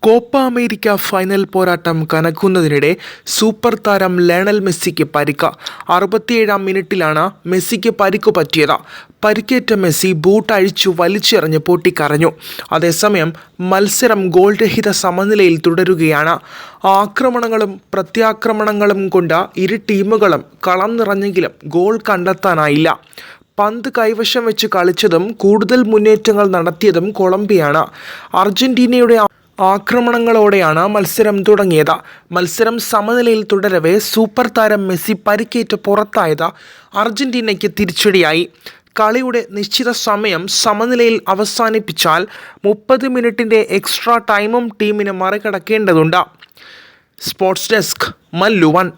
Copa America final പോരാട്ടം കനക്കുന്നതിനിടെ super താരം Lionel മെസ്സിക്ക് പരിക്ക്. 67-ാം മിനിറ്റിലാണ് മെസ്സിക്ക് പരിക്കു പറ്റിയത്. പരിക്കേറ്റ മെസ്സി ബൂട്ട് അഴിച്ചു വലിച്ചെറിഞ്ഞ് പൊട്ടിക്കരഞ്ഞു. അതേസമയം മത്സരം ഗോൾ രഹിത സമനിലയിൽ തുടരുകയാണ്. ആക്രമണങ്ങളും പ്രത്യാക്രമണങ്ങളും കൊണ്ട് ഇരു ടീമുകളും കളം നിറഞ്ഞെങ്കിലും ഗോൾ കണ്ടെത്താനായില്ല. പന്ത് കൈവശം വെച്ച് കളിച്ചതും കൂടുതൽ മുന്നേറ്റങ്ങൾ നടത്തിയതും കൊളംബിയയാണ്. അർജന്റീനയുടെ ആക്രമണങ്ങളോടെയാണ് മത്സരം തുടങ്ങിയത്. മത്സരം സമനിലയിൽ തുടരവേ സൂപ്പർ താരം മെസ്സി പരിക്കേറ്റ് പുറത്തായത് അർജന്റീനയ്ക്ക് തിരിച്ചടിയായി. കളിയുടെ നിശ്ചിത സമയം സമനിലയിൽ അവസാനിപ്പിച്ചാൽ 30 മിനിറ്റിൻ്റെ എക്സ്ട്രാ ടൈമും ടീമിന് മറികടക്കേണ്ടതുണ്ട്. Sports desk, Mallu 1.